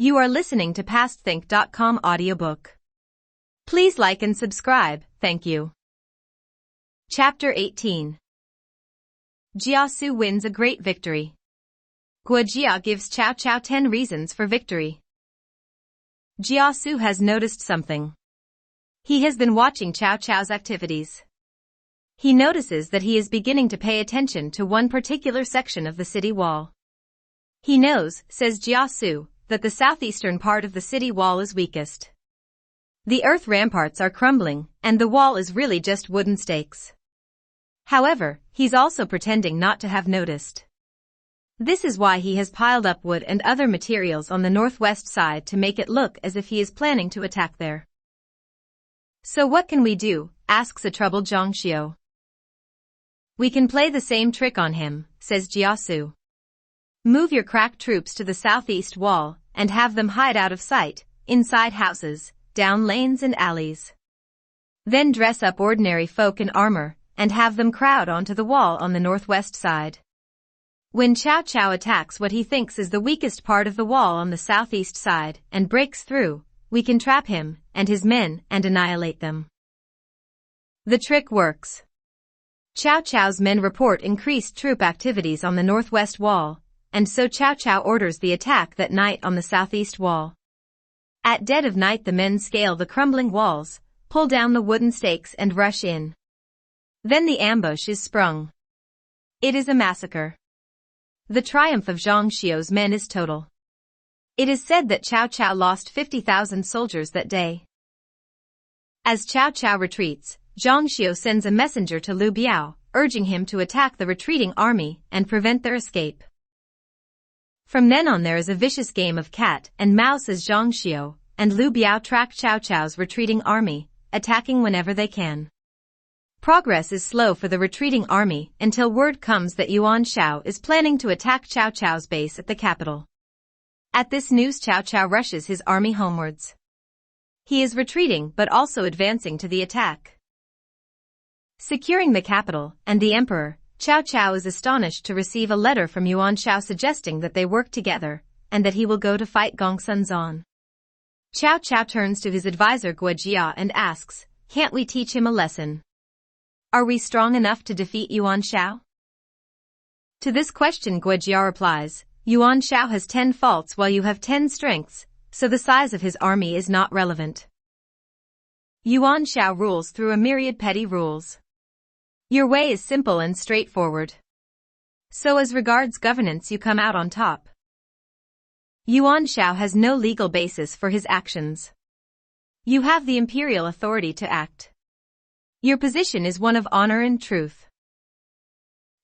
You are listening to PastThink.com audiobook. Please like and subscribe, thank you. Chapter 18. Jiasu wins a great victory. Guojia gives Cao Cao 10 reasons for victory. Jiasu has noticed something. He has been watching Cao Cao's activities. He notices that he is beginning to pay attention to one particular section of the city wall. He knows, says Jiasu, that the southeastern part of the city wall is weakest. The earth ramparts are crumbling, and the wall is really just wooden stakes. However, he's also pretending not to have noticed. This is why he has piled up wood and other materials on the northwest side to make it look as if he is planning to attack there. So what can we do? Asks a troubled Zhang Xiu. We can play the same trick on him, says Jiasu. Move your crack troops to the southeast wall, and have them hide out of sight, inside houses, down lanes and alleys. Then dress up ordinary folk in armor, and have them crowd onto the wall on the northwest side. When Cao Cao attacks what he thinks is the weakest part of the wall on the southeast side, and breaks through, we can trap him, and his men, and annihilate them. The trick works. Cao Cao's men report increased troop activities on the northwest wall, and so Cao Cao orders the attack that night on the southeast wall. At dead of night the men scale the crumbling walls, pull down the wooden stakes and rush in. Then the ambush is sprung. It is a massacre. The triumph of Zhang Xiu's men is total. It is said that Cao Cao lost 50,000 soldiers that day. As Cao Cao retreats, Zhang Xiu sends a messenger to Liu Biao, urging him to attack the retreating army and prevent their escape. From then on there is a vicious game of cat and mouse as Zhang Xiu and Liu Biao track Cao Cao's retreating army, attacking whenever they can. Progress is slow for the retreating army until word comes that Yuan Shao is planning to attack Cao Cao's base at the capital. At this news Cao Cao rushes his army homewards. He is retreating but also advancing to the attack. Securing the capital and the emperor, Cao Cao is astonished to receive a letter from Yuan Shao suggesting that they work together, and that he will go to fight Guanzhong. Cao Cao turns to his advisor Guojia and asks, can't we teach him a lesson? Are we strong enough to defeat Yuan Shao? To this question Guojia replies, Yuan Shao has 10 faults while you have 10 strengths, so the size of his army is not relevant. Yuan Shao rules through a myriad petty rules. Your way is simple and straightforward. So as regards governance you come out on top. Yuan Shao has no legal basis for his actions. You have the imperial authority to act. Your position is one of honor and truth.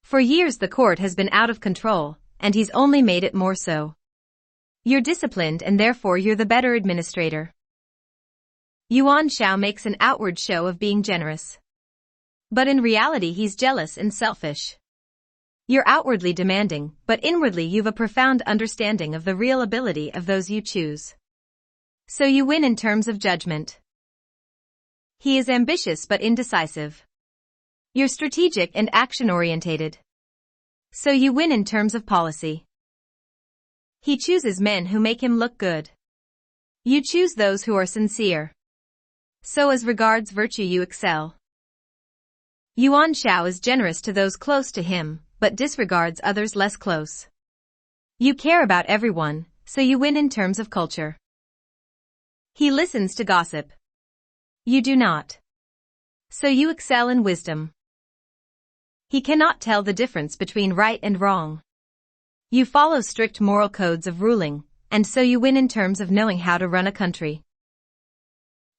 For years the court has been out of control, and he's only made it more so. You're disciplined and therefore you're the better administrator. Yuan Shao makes an outward show of being generous. But in reality he's jealous and selfish. You're outwardly demanding, but inwardly you've a profound understanding of the real ability of those you choose. So you win in terms of judgment. He is ambitious but indecisive. You're strategic and action-orientated. So you win in terms of policy. He chooses men who make him look good. You choose those who are sincere. So as regards virtue you excel. Yuan Shao is generous to those close to him, but disregards others less close. You care about everyone, so you win in terms of culture. He listens to gossip. You do not. So you excel in wisdom. He cannot tell the difference between right and wrong. You follow strict moral codes of ruling, and so you win in terms of knowing how to run a country.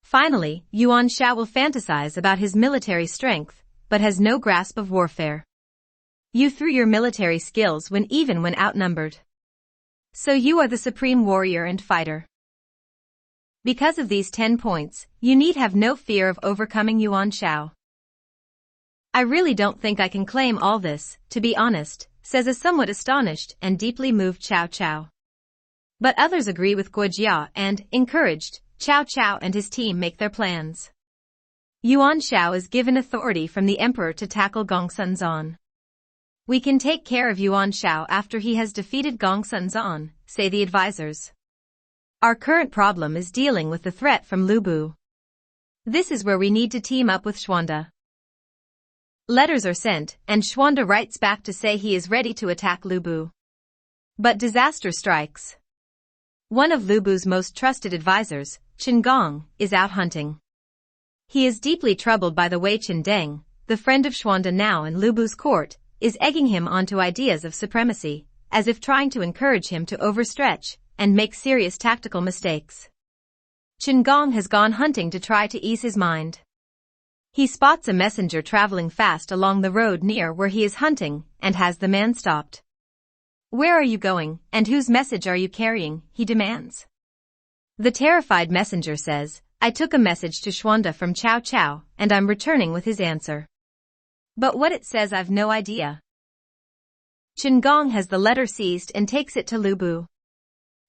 Finally, Yuan Shao will fantasize about his military strength, but has no grasp of warfare. You threw your military skills even when outnumbered. So you are the supreme warrior and fighter. Because of these 10 points, you need have no fear of overcoming Yuan Shao. I really don't think I can claim all this, to be honest, says a somewhat astonished and deeply moved Cao Cao. But others agree with Guojia and, encouraged, Cao Cao and his team make their plans. Yuan Shao is given authority from the emperor to tackle Guanzhong. We can take care of Yuan Shao after he has defeated Guanzhong, say the advisors. Our current problem is dealing with the threat from Lu Bu. This is where we need to team up with Xuande. Letters are sent, and Xuande writes back to say he is ready to attack Lu Bu. But disaster strikes. One of Lu Bu's most trusted advisors, Chen Gong, is out hunting. He is deeply troubled by the way Chen Deng, the friend of Xuande now in Lu Bu's court, is egging him onto ideas of supremacy, as if trying to encourage him to overstretch and make serious tactical mistakes. Chen Gong has gone hunting to try to ease his mind. He spots a messenger traveling fast along the road near where he is hunting and has the man stopped. "Where are you going, and whose message are you carrying?" he demands. The terrified messenger says, "I took a message to Xuande from Cao Cao, and I'm returning with his answer. But what it says I've no idea." Chen Gong has the letter seized and takes it to Lu Bu.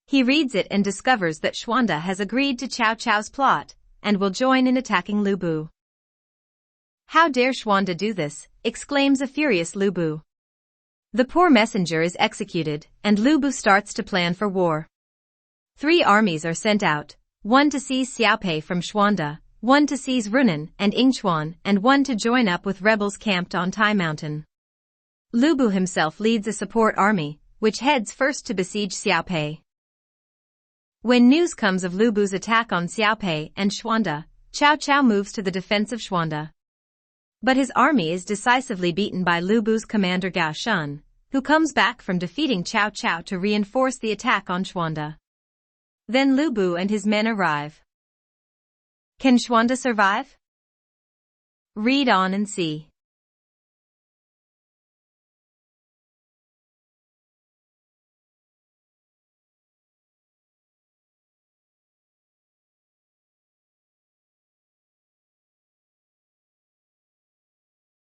He reads it and discovers that Xuande has agreed to Cao Cao's plot and will join in attacking Lu Bu. "How dare Xuande do this?" exclaims a furious Lu Bu. The poor messenger is executed, and Lu Bu starts to plan for war. 3 armies are sent out, one to seize Xiaopei from Xuande, one to seize Runan and Yingchuan, and one to join up with rebels camped on Tai Mountain. Lu Bu himself leads a support army, which heads first to besiege Xiaopei. When news comes of Lu Bu's attack on Xiaopei and Xuande, Cao Cao moves to the defense of Xuande. But his army is decisively beaten by Lu Bu's commander Gao Shun, who comes back from defeating Cao Cao to reinforce the attack on Xuande. Then Lu Bu and his men arrive. Can Xuande survive? Read on and see.